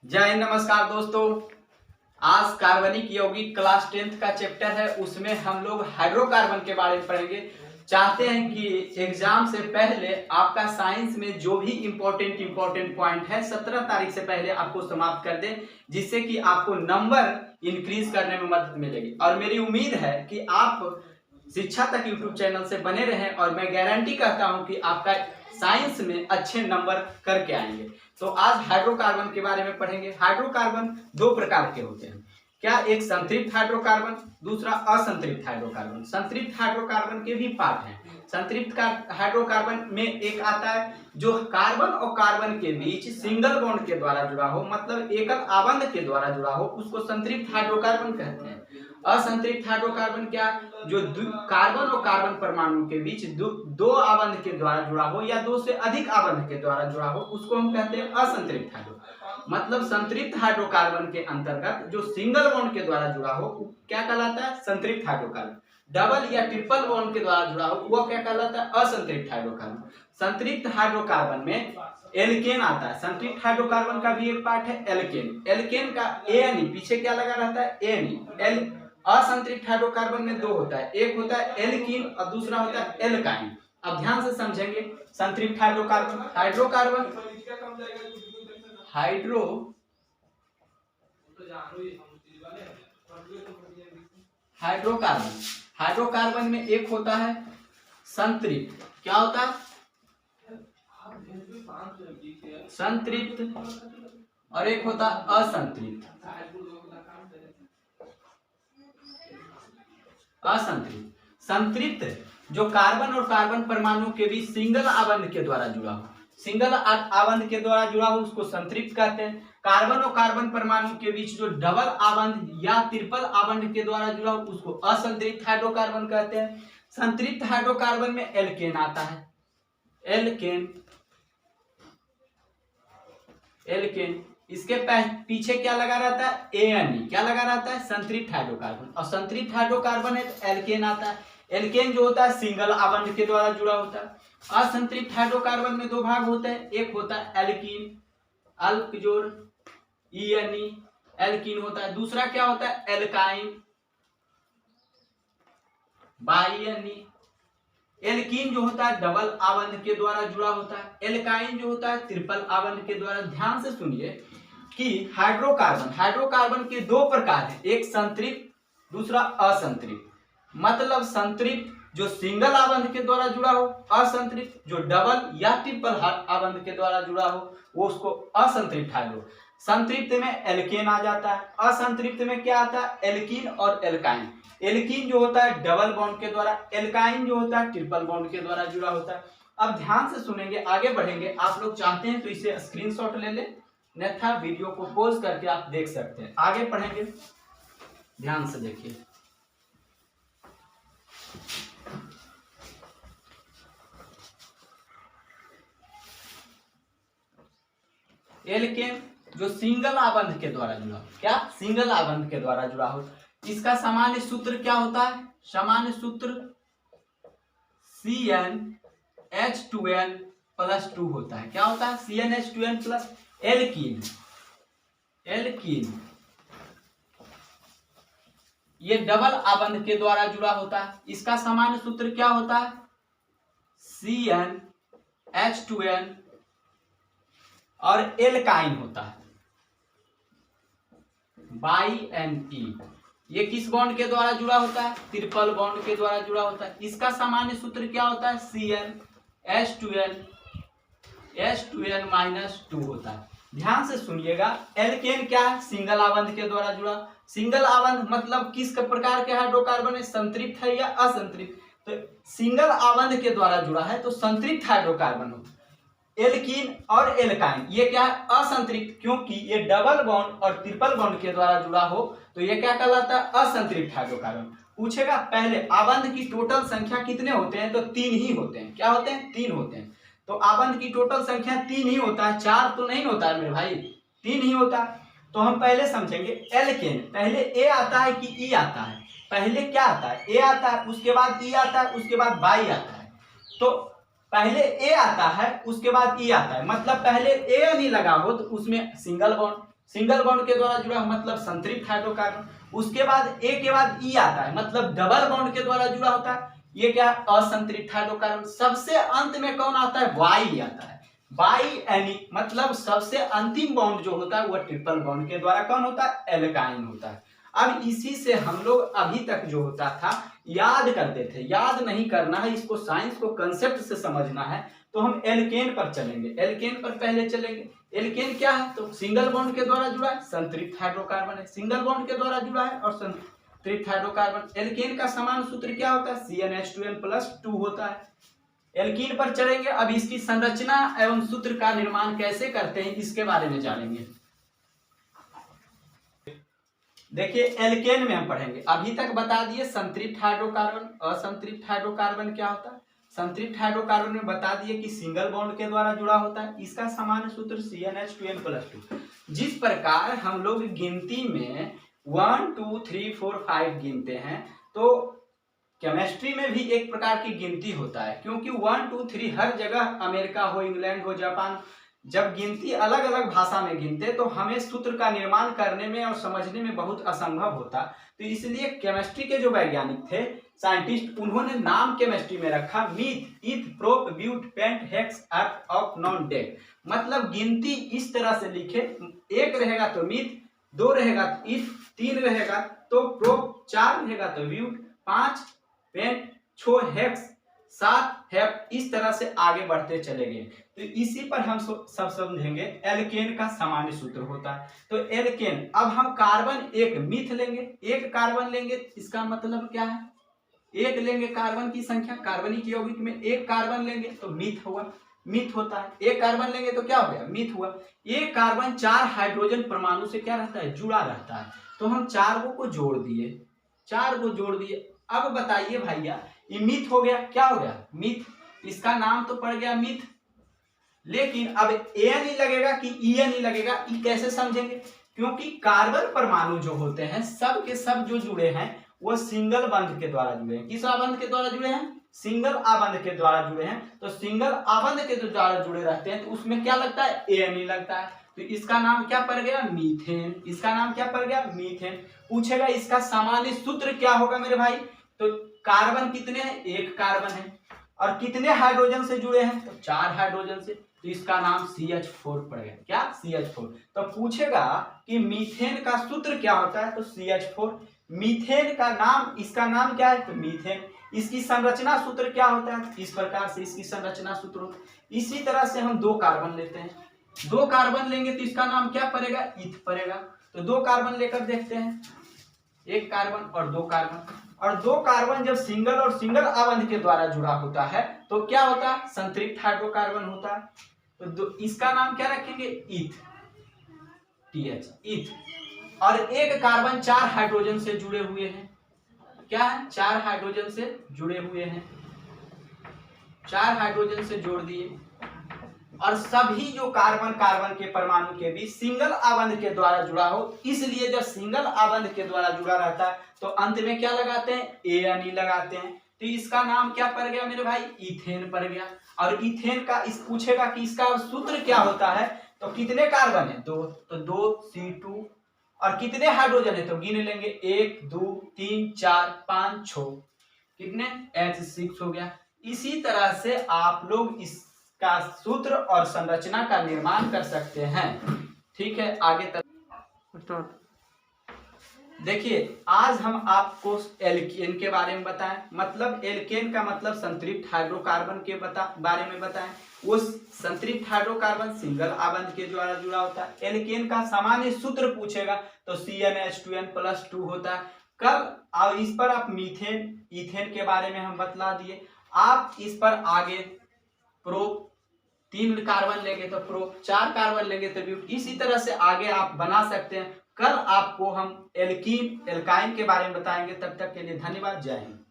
जय हिंद, नमस्कार दोस्तों। आज कार्बनिक यौगिक क्लास 10th का चैप्टर है, उसमें हम लोग हाइड्रोकार्बन के बारे में पढ़ेंगे। चाहते हैं कि एग्जाम से पहले आपका साइंस में जो भी इम्पोर्टेंट पॉइंट है 17 तारीख से पहले आपको समाप्त कर दें, जिससे कि आपको नंबर इंक्रीज करने में मदद मिलेगी। और मेरी उम्मीद है कि आप शिक्षा तक यूट्यूब चैनल से बने रहें और मैं गारंटी करता हूं कि आपका साइंस में अच्छे नंबर करके आएंगे। तो आज हाइड्रोकार्बन के बारे में पढ़ेंगे। हाइड्रोकार्बन दो प्रकार के होते हैं, क्या? एक संतृप्त हाइड्रोकार्बन, दूसरा असंतृप्त हाइड्रोकार्बन। संतृप्त हाइड्रोकार्बन के भी पार्ट हैं। संतृप्त हाइड्रोकार्बन में एक आता है जो कार्बन और कार्बन के बीच सिंगल बॉन्ड के द्वारा जुड़ा हो, मतलब एकल आबंध के द्वारा जुड़ा हो, उसको संतृप्त हाइड्रोकार्बन कहते हैं। असंतृप्त हाइड्रोकार्बन क्या? जो कार्बन और कार्बन परमाणु के बीच दो आबंध के द्वारा जुड़ा हो या दो से अधिक आबंध के द्वारा जुड़ा हो, उसको हम कहते हैं असंतृप्त हाइड्रोकार्बन। मतलब संतृप्त हाइड्रोकार्बन के अंतर्गत जो सिंगल बॉन्ड के द्वारा जुड़ा हो क्या कहलाता है? संतृप्त हाइड्रोकार्बन। डबल या ट्रिपल बॉन्ड के द्वारा जुड़ा हो वो क्या कहलाता है? असंतृप्त हाइड्रोकार्बन। संतृप्त हाइड्रोकार्बन में एल्केन आता है। संतृप्त हाइड्रोकार्बन का भी एक पार्ट है एल्केन। एल्केन का एनी पीछे क्या लगा रहता है? एनी। असंतृप्त हाइड्रोकार्बन में दो होता है, एक होता है एल्कीन और दूसरा होता है एल्काइन। अब ध्यान से समझेंगे। संतृप्त हाइड्रोकार्बन हाइड्रोकार्बन हाइड्रोकार्बन में एक होता है संतृप्त। क्या होता है? संतृप्त। और एक होता है असंतृप्त। असंतृप्त। संतृप्त जो कार्बन और कार्बन परमाणु के बीच सिंगल आबंध के द्वारा जुड़ा हो, सिंगल आबंध के द्वारा जुड़ा हो उसको संतृप्त कहते हैं। कार्बन और कार्बन परमाणु के बीच जो डबल आबंध या ट्रिपल आबंध के द्वारा जुड़ा हो उसको असंतृप्त हाइड्रोकार्बन कहते हैं। संतृप्त हाइड्रोकार्बन में एल्केन आता है। एल्केन इसके पीछे क्या लगा रहता है? एनी। क्या लगा रहता है? संतृप्त हाइड्रोकार्बन। और संतृप्त हाइड्रोकार्बन है तो एल्केन आता है। एल्केन जो होता है सिंगल आबंध के द्वारा जुड़ा होता है। असंतृप्त हाइड्रोकार्बन में दो भाग होते हैं, एक होता है एल्कीन, अल्क जोड़ ईएनई, एल्कीन होता है। दूसरा क्या होता है? एल्काइन, बाईएनई। एल्कीन जो होता है डबल आबंध के द्वारा जुड़ा होता है, एल्काइन जो होता है ट्रिपल आबंध के द्वारा। ध्यान से सुनिए कि हाइड्रोकार्बन के दो प्रकार हैं, एक संतृप्त दूसरा असंतृप्त। मतलब संतृप्त जो सिंगल आबंध के द्वारा जुड़ा हो, असंतृप्त जो डबल या ट्रिपल आबंध के द्वारा जुड़ा हो वो उसको असंतृप्त हाइड्रो। संतृप्त में एल्केन आ जाता है, असंतृप्त में क्या आता है? एल्कीन और एल्काइन। एल्कीन जो होता है डबल बॉन्ड के द्वारा, एल्काइन जो होता है ट्रिपल बॉन्ड के द्वारा जुड़ा होता है। अब ध्यान से सुनेंगे, आगे बढ़ेंगे। आप लोग चाहते हैं तो इसे स्क्रीनशॉट ले लें, अन्यथा वीडियो को पॉज करके आप देख सकते हैं। आगे पढ़ेंगे, ध्यान से देखिए। एल्केन जो सिंगल आबंध के द्वारा जुड़ा हो, क्या? सिंगल आबंध के द्वारा जुड़ा हो, इसका सामान्य सूत्र क्या होता है? सामान्य सूत्र CnH2n+2 होता है। क्या होता है? CnH2n+ alkene. ये डबल आबंध के द्वारा जुड़ा होता है, इसका सामान्य सूत्र क्या होता है? CnH2n और एल्काइन होता है बाईएनई। ये किस बॉन्ड के द्वारा जुड़ा होता है? ट्रिपल बॉन्ड के द्वारा जुड़ा होता है। इसका सामान्य सूत्र क्या होता है? CnH2n-2 होता है। ध्यान से सुनिएगा। एल्केन क्या है? सिंगल आबंध के द्वारा जुड़ा। सिंगल आबंध मतलब किस प्रकार के हाइड्रोकार्बन है? संतृप्त है या असंतृप्त? तो सिंगल आबंध के द्वारा जुड़ा है तो संतृप्त हाइड्रोकार्बन हो। एल्कीन और एल्काइन ये क्या है? असंतृप्त, क्योंकि ये डबल बॉन्ड और ट्रिपल बॉन्ड के द्वारा जुड़ा हो तो ये क्या कहलाता है? असंतृप्त हाइड्रोकार्बन। पूछेगा पहले आबंध की टोटल संख्या कितने होते हैं? तो 3 ही होते हैं। क्या होते हैं? 3 होते हैं। तो आबंध की टोटल संख्या 3 ही होता है, 4 तो नहीं होता है मेरे भाई, 3 ही होता है। तो हम पहले समझेंगे एल्केन। पहले ए आता है कि ई आता है? पहले क्या आता है? ए आता है, उसके बाद ई आता है, उसके बाद बाई आता है। तो पहले ए आता है उसके बाद ई आता है, मतलब पहले ए नहीं लगा हो तो उसमें सिंगल बॉन्ड, सिंगल बॉन्ड के द्वारा जुड़ा मतलब संतृप्त हाइड्रोकार्बन। उसके बाद ए के बाद ई आता है, मतलब डबल बॉन्ड के द्वारा जुड़ा होता है, ये क्या है, असंतृप्त हाइड्रोकार्बन। सबसे अंत में कौन आता है, वाई आता है। बाई एनी मतलब सबसे अंतिम बॉन्ड जो होता है वह ट्रिपल बॉन्ड के द्वारा कौन होता है, एल्काइन होता है। अब इसी से हम लोग अभी तक जो होता था याद करते थे, याद नहीं करना है, इसको साइंस को कंसेप्ट से समझना है। तो हम एल्केन पर चलेंगे, एल्केन पर पहले चलेंगे। एल्केन क्या है, तो सिंगल बॉन्ड के द्वारा जुड़ा है, संतृप्त हाइड्रोकार्बन है, सिंगल बॉन्ड के द्वारा जुड़ा है और संतृप्त हाइड्रोकार्बन। एल्केन का समान सूत्र क्या होता है, CnH2n+2 होता है। एल्कीन पर चलेंगे, अब इसकी संरचना एवं सूत्र का निर्माण कैसे करते हैं इसके बारे में जानेंगे। देखिए एल्केन में हम पढ़ेंगे, अभी तक बता दिए संतृप्त हाइड्रोकार्बन, असंतृप्त हाइड्रोकार्बन क्या होता है। संतृप्त हाइड्रोकार्बन में बता दिए कि सिंगल बॉन्ड के द्वारा जुड़ा होता है, इसका सामान्य सूत्र CnH2n+2। जिस प्रकार हम लोग गिनती में 1 2 3 4 5 गिनते हैं, तो केमिस्ट्री में भी एक प्रकार की गिनती होता है, क्योंकि 1 2 3 हर जगह, अमेरिका हो, इंग्लैंड हो, जापान, जब गिनती अलग अलग भाषा में गिनते तो हमें सूत्र का निर्माण करने में और समझने में बहुत असंभव होता। तो इसलिए केमिस्ट्री के जो वैज्ञानिक थे, साइंटिस्ट, उन्होंने नाम केमिस्ट्री में रखा meth, eth, prop, but, pent, hex, एट, ऑक, नॉन, डेक। मतलब गिनती इस तरह से लिखे, 1 रहेगा तो मीथ, 2 रहेगा तो इथ, 3 रहेगा तो प्रोप, 4 रहेगा तो ब्यूट, 5 पेंट, 6 हेक्स, 7 हेप, इस तरह से आगे बढ़ते चले गए। तो इसी पर हम सब समझेंगे। एल्केन का सामान्य सूत्र होता है, तो एल्केन, अब हम कार्बन एक मीथ लेंगे, एक कार्बन लेंगे, इसका मतलब क्या है, एक लेंगे कार्बन की संख्या, कार्बनिक यौगिक में एक कार्बन लेंगे तो मीथ हुआ, मीथ होता है। एक कार्बन लेंगे तो क्या हो गया, मीथ हुआ। एक कार्बन 4 हाइड्रोजन परमाणु से क्या रहता है, जुड़ा रहता है, तो हम 4 को जोड़ दिए, 4 को जोड़ दिए। अब बताइए भैया, ये मीथ हो गया, क्या हो गया, मीथ, इसका नाम तो पड़ गया मीथ। लेकिन अब एन ही लगेगा कि ईएन ही लगेगा, ये कैसे समझेंगे, क्योंकि कार्बन परमाणु जो होते हैं सब के सब जो जुड़े हैं वो सिंगल बंध के द्वारा जुड़े हैं। किस आबंध के द्वारा जुड़े हैं, सिंगल आबंध के द्वारा जुड़े हैं। तो सिंगल आबंध के द्वारा जुड़े रहते हैं तो उसमें क्या लगता है, एन ही लगता है। तो इसका नाम क्या पड़ गया, मीथेन। इसका नाम क्या पड़ गया, मीथेन। पूछेगा इसका सामान्य सूत्र क्या होगा मेरे भाई, तो कार्बन कितने हैं, एक कार्बन है, और कितने हाइड्रोजन से जुड़े हैं, तो 4 हाइड्रोजन से, तो इसका नाम CH4 पड़ गया। क्या, CH4। तो पूछेगा कि मीथेन का सूत्र क्या होता है, तो CH4। मीथेन का नाम, इसका नाम क्या है, तो मीथेन। इसकी संरचना सूत्र क्या होता है, इस प्रकार से इसकी संरचना सूत्र। इसी तरह से हम 2 कार्बन लेते हैं, 2 कार्बन लेंगे तो इसका नाम क्या पड़ेगा, इथ पड़ेगा। तो 2 कार्बन लेकर देखते हैं, 1 कार्बन और 2 कार्बन, और 2 कार्बन जब सिंगल और सिंगल आबंध के द्वारा जुड़ा होता है तो क्या होता है, संतृप्त हाइड्रोकार्बन होता है। तो इसका नाम क्या रखेंगे, इथ, TH, इथ। और 1 कार्बन 4 हाइड्रोजन से जुड़े हुए हैं, क्या है, 4 हाइड्रोजन से जुड़े हुए हैं, 4 हाइड्रोजन से जोड़ दिए। और सभी जो कार्बन कार्बन के परमाणु के बीच सिंगल आबंध के द्वारा जुड़ा हो, इसलिए जब सिंगल आबंध के द्वारा जुड़ा रहता है तो अंत में क्या लगाते हैं, एन लगाते हैं। तो इसका नाम क्या पड़ गया मेरे भाई, इथेन पड़ गया। और इथेन का इस पूछेगा कि इसका सूत्र क्या होता है, तो कितने कार्बन है, 2, तो 2C2। और कितने हाइड्रोजन है, तो गिन लेंगे, 1 2 3 4 5 6, कितने, H6 हो गया। इसी तरह से आप लोग इसका सूत्र और संरचना का निर्माण कर सकते हैं। ठीक है, आगे तक देखिए, आज हम आपको एल्केन के बारे में बताएं, मतलब एल्केन का मतलब संतृप्त हाइड्रोकार्बन के बारे में बताएं। वो संतृप्त हाइड्रोकार्बन सिंगल आबंध के द्वारा जुड़ा होता है। एल्केन का सामान्य सूत्र पूछेगा तो CnH2n+2 होता है। कल और इस पर आप मीथेन, इथेन के बारे में हम बतला दिए। आप इस पर आगे प्रोप, 3 कार्बन लेंगे तो प्रोप, 4 कार्बन लेंगे तो ब्यूट, इसी तरह से आगे आप बना सकते हैं। कल आपको हम एल्कीन, एल्काइन के बारे में बताएंगे। तब तक के लिए धन्यवाद, जय हिंद।